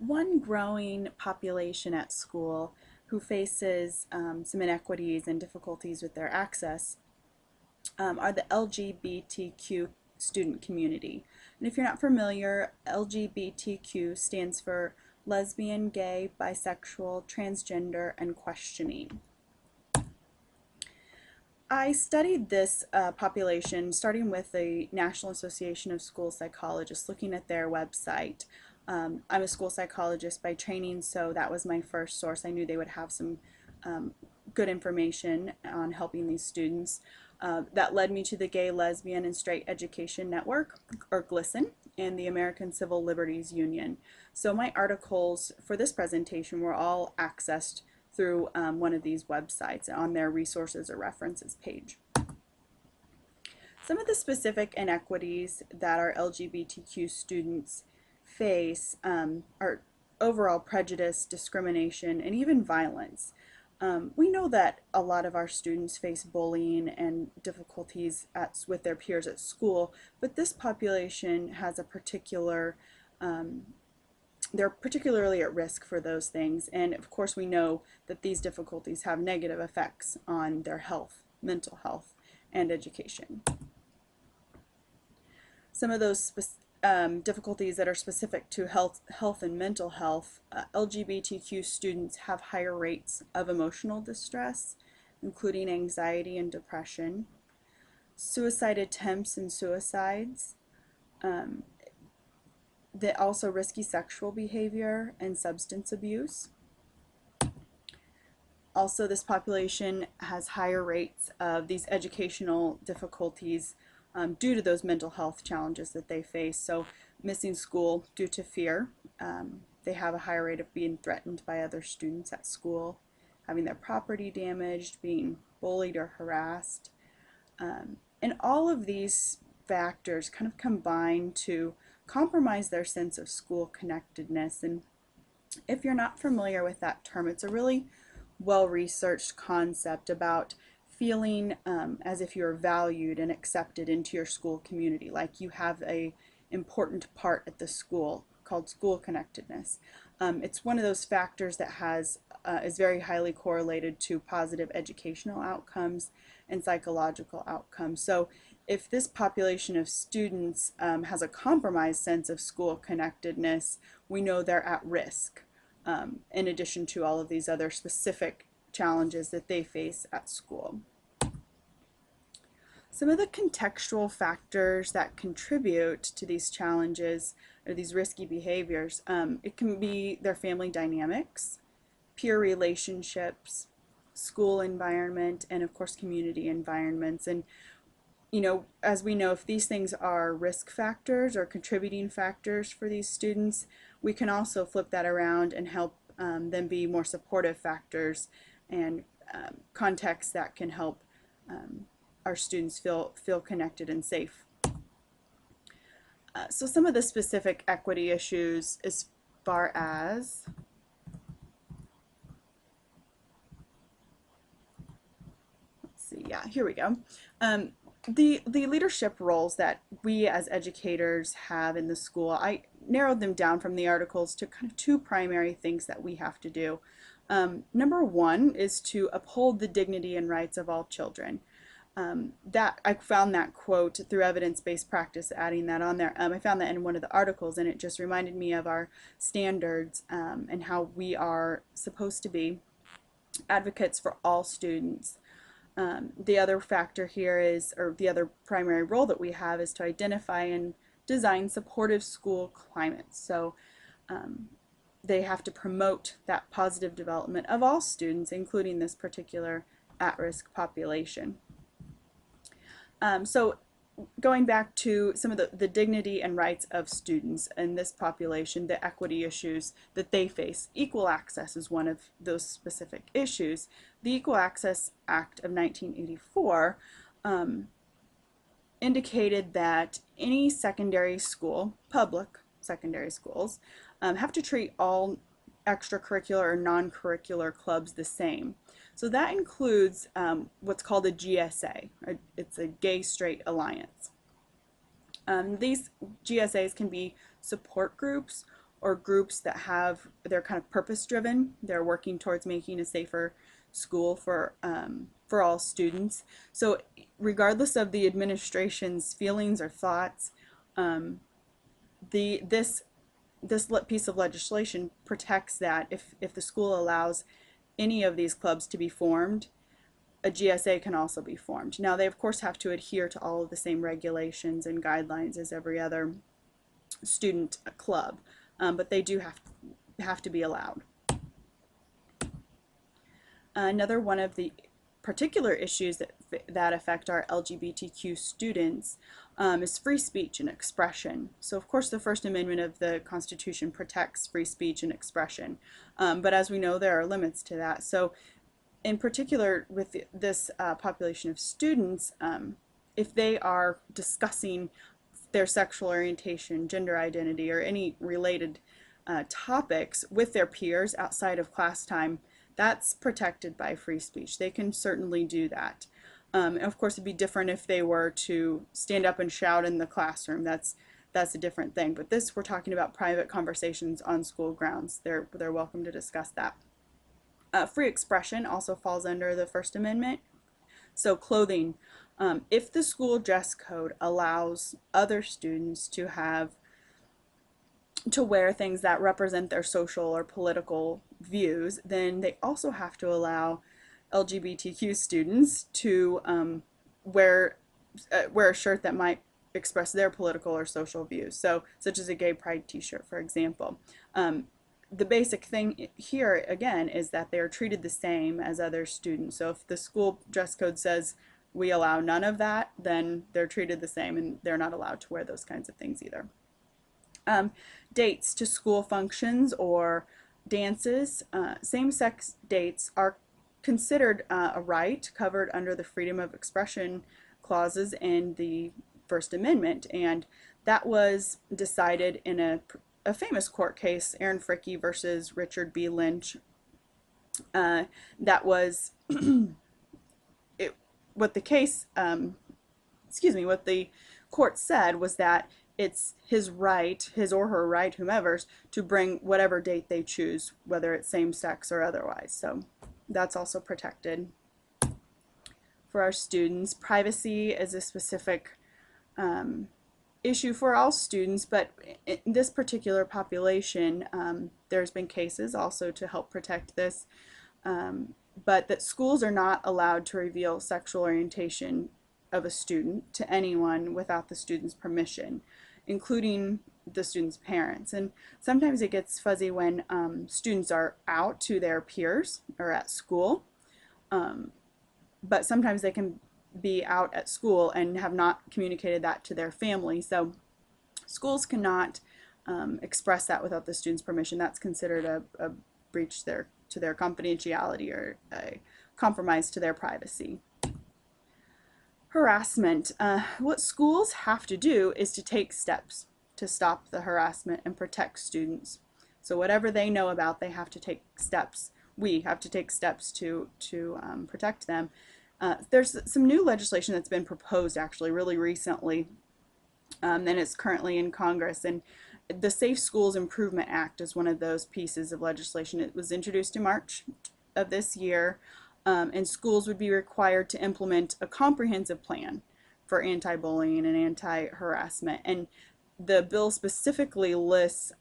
One growing population at school who faces some inequities and difficulties with their access are the LGBTQ student community. And if you're not familiar, LGBTQ stands for lesbian, gay, bisexual, transgender, and questioning. I studied this population starting with the National Association of School Psychologists, looking at their website. I'm a school psychologist by training, so that was my first source. I knew they would have some good information on helping these students. That led me to the Gay, Lesbian, and Straight Education Network, or GLSEN, and the American Civil Liberties Union. So my articles for this presentation were all accessed through one of these websites on their resources or references page. Some of the specific inequities that our LGBTQ students face are overall prejudice, discrimination, and even violence. We know that a lot of our students face bullying and difficulties with their peers at school, but this population has a particular they're particularly at risk for those things, and of course we know that these difficulties have negative effects on their health, mental health, and education. Some of those difficulties that are specific to health and mental health, LGBTQ students have higher rates of emotional distress, including anxiety and depression, suicide attempts and suicides, also risky sexual behavior and substance abuse. Also, this population has higher rates of these educational difficulties due to those mental health challenges that they face. So missing school due to fear. They have a higher rate of being threatened by other students at school, having their property damaged, being bullied or harassed. And all of these factors kind of combine to compromise their sense of school connectedness. And if you're not familiar with that term, it's a really well-researched concept about feeling as if you're valued and accepted into your school community, like you have a important part at the school, called school connectedness. It's one of those factors that is very highly correlated to positive educational outcomes and psychological outcomes. So if this population of students has a compromised sense of school connectedness, we know they're at risk, in addition to all of these other specific challenges that they face at school. Some of the contextual factors that contribute to these challenges or these risky behaviors, it can be their family dynamics, peer relationships, school environment, and of course community environments. And as we know, if these things are risk factors or contributing factors for these students, we can also flip that around and help them be more supportive factors and contexts that can help our students feel connected and safe. So some of the specific equity issues as far as here we go. The leadership roles that we as educators have in the school, I narrowed them down from the articles to kind of two primary things that we have to do. Number one is to uphold the dignity and rights of all children. That I found that quote through evidence-based practice, adding that on there. I found that in one of the articles, and it just reminded me of our standards and how we are supposed to be advocates for all students. The other factor here is, or the other primary role that we have, is to identify and design supportive school climates. So they have to promote that positive development of all students, including this particular at-risk population. So going back to some of the dignity and rights of students in this population, the equity issues that they face, equal access is one of those specific issues. The Equal Access Act of 1984 indicated that any secondary school, public secondary schools, have to treat all extracurricular or non-curricular clubs the same. So that includes what's called a GSA. It's a Gay Straight Alliance. These GSAs can be support groups or groups that they're kind of purpose driven. They're working towards making a safer school for all students. So regardless of the administration's feelings or thoughts, um, this piece of legislation protects that if the school allows any of these clubs to be formed, a GSA can also be formed. Now, they of course have to adhere to all of the same regulations and guidelines as every other student club, but they do have to be allowed. Another one of the particular issues that affect our LGBTQ students is free speech and expression. So of course the First Amendment of the Constitution protects free speech and expression, but as we know, there are limits to that. So in particular with this population of students, if they are discussing their sexual orientation, gender identity, or any related topics with their peers outside of class time, that's protected by free speech. They can certainly do that. And of course, it'd be different if they were to stand up and shout in the classroom. That's a different thing. But this, we're talking about private conversations on school grounds. They're welcome to discuss that. Free expression also falls under the First Amendment. So clothing, if the school dress code allows other students to wear things that represent their social or political views, then they also have to allow LGBTQ students to wear a shirt that might express their political or social views. So, such as a gay pride T-shirt, for example. The basic thing here, again, is that they are treated the same as other students. So if the school dress code says we allow none of that, then they're treated the same and they're not allowed to wear those kinds of things either. Dates to school functions or dances. Same-sex dates are considered a right covered under the freedom of expression clauses in the First Amendment, and that was decided in a famous court case, Aaron Fricke versus Richard B. Lynch. That was what the court said was that it's his right, his or her right, whomever's, to bring whatever date they choose, whether it's same-sex or otherwise. So that's also protected. For our students, privacy is a specific issue for all students, but in this particular population, there's been cases also to help protect this, but that schools are not allowed to reveal sexual orientation of a student to anyone without the student's permission, including the student's parents. And sometimes it gets fuzzy when students are out to their peers or at school, but sometimes they can be out at school and have not communicated that to their family. So schools cannot express that without the student's permission. That's considered a breach to their confidentiality or a compromise to their privacy. Harassment. What schools have to do is to take steps to stop the harassment and protect students. So whatever they know about, they have to take steps. We have to take steps to protect them. There's some new legislation that's been proposed actually really recently, and it's currently in Congress. And the Safe Schools Improvement Act is one of those pieces of legislation. It was introduced in March of this year, and schools would be required to implement a comprehensive plan for anti-bullying and anti-harassment. And the bill specifically lists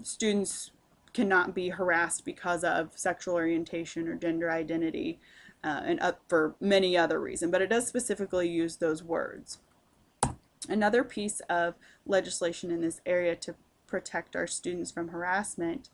students cannot be harassed because of sexual orientation or gender identity, and for many other reasons, but it does specifically use those words. Another piece of legislation in this area to protect our students from harassment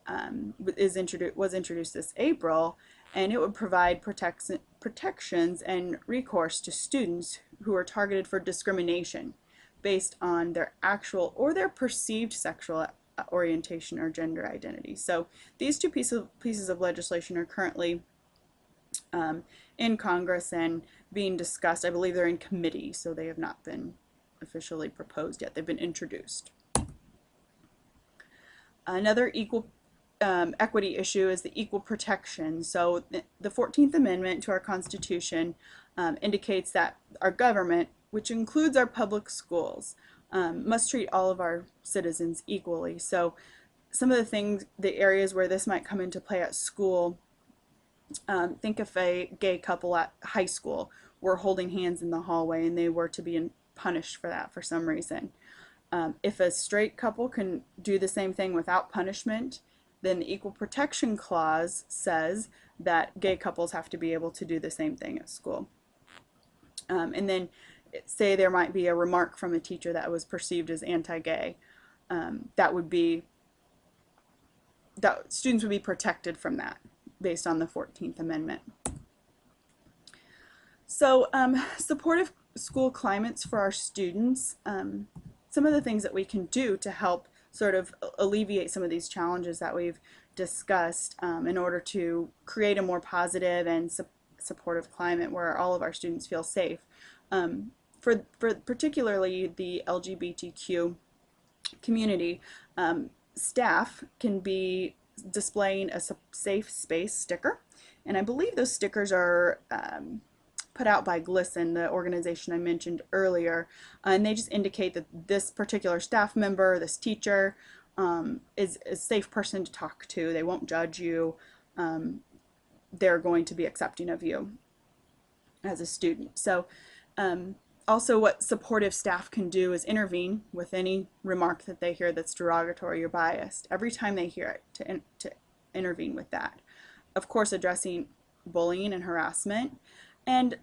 was introduced this April, and it would provide protections and recourse to students who are targeted for discrimination based on their actual or their perceived sexual orientation or gender identity. So these two pieces of legislation are currently in Congress and being discussed. I believe they're in committee, so they have not been officially proposed yet. They've been introduced. Another equity issue is the equal protection. So the 14th Amendment to our Constitution indicates that our government, which includes our public schools, must treat all of our citizens equally. So some of the things, the areas where this might come into play at school, think if a gay couple at high school were holding hands in the hallway and they were to be punished for that for some reason. If a straight couple can do the same thing without punishment, then the Equal Protection Clause says that gay couples have to be able to do the same thing at school. And then say there might be a remark from a teacher that was perceived as anti-gay. That would be, that students would be protected from that based on the 14th Amendment. So supportive school climates for our students, some of the things that we can do to help sort of alleviate some of these challenges that we've discussed in order to create a more positive and supportive climate where all of our students feel safe. For particularly the LGBTQ community, staff can be displaying a safe space sticker, and I believe those stickers are put out by GLSEN, the organization I mentioned earlier, and they just indicate that this particular staff member, this teacher, is a safe person to talk to. They won't judge you. They're going to be accepting of you as a student. So also what supportive staff can do is intervene with any remark that they hear that's derogatory or biased. Every time they hear it, to intervene with that. Of course, addressing bullying and harassment, and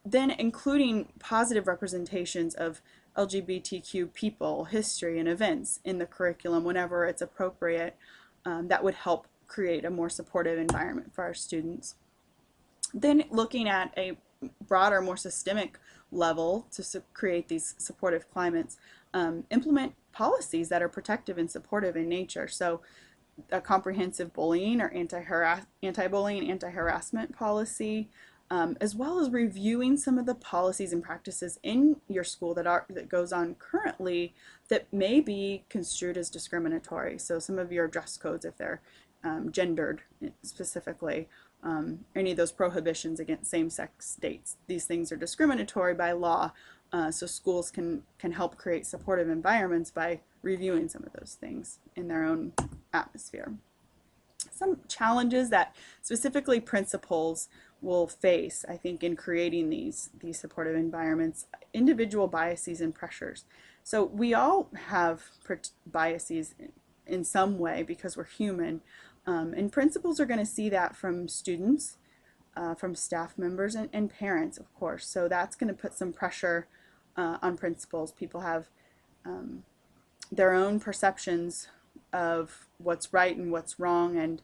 then including positive representations of LGBTQ people, history, and events in the curriculum whenever it's appropriate. That would help create a more supportive environment for our students. Then looking at a broader, more systemic level to create these supportive climates, implement policies that are protective and supportive in nature. So a comprehensive bullying or anti-bullying, anti-harassment policy, as well as reviewing some of the policies and practices in your school that goes on currently that may be construed as discriminatory. So some of your dress codes, if they're gendered specifically, any of those prohibitions against same-sex dates. These things are discriminatory by law, so schools can help create supportive environments by reviewing some of those things in their own atmosphere. Some challenges that specifically principals will face, I think, in creating these supportive environments: individual biases and pressures. So we all have biases in some way because we're human. And principals are going to see that from students, from staff members, and parents, of course. So that's going to put some pressure on principals. People have their own perceptions of what's right and what's wrong, and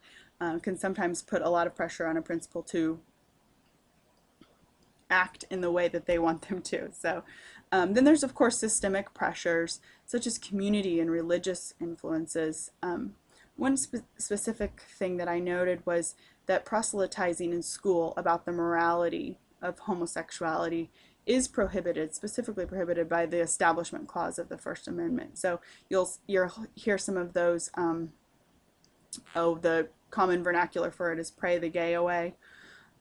can sometimes put a lot of pressure on a principal to act in the way that they want them to. So then there's, of course, systemic pressures such as community and religious influences. One specific thing that I noted was that proselytizing in school about the morality of homosexuality is prohibited, specifically prohibited by the Establishment Clause of the First Amendment. So you'll hear some of those, the common vernacular for it is pray the gay away.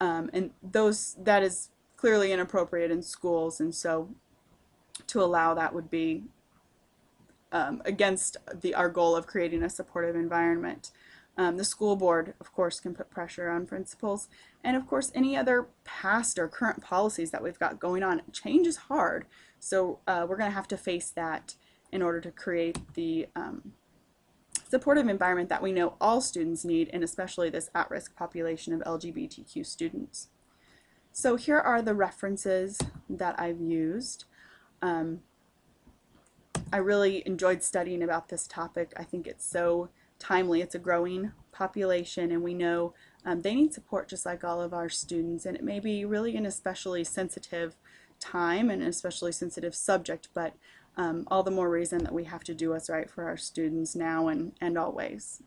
And that is clearly inappropriate in schools, and so to allow that would be against our goal of creating a supportive environment. The school board, of course, can put pressure on principals, and of course any other past or current policies that we've got going on. Change is hard, so we're going to have to face that in order to create the supportive environment that we know all students need, and especially this at-risk population of LGBTQ students. So here are the references that I've used. I really enjoyed studying about this topic. I think it's so timely. It's a growing population, and we know they need support just like all of our students, and it may be really an especially sensitive time and an especially sensitive subject, but all the more reason that we have to do what's right for our students now and always.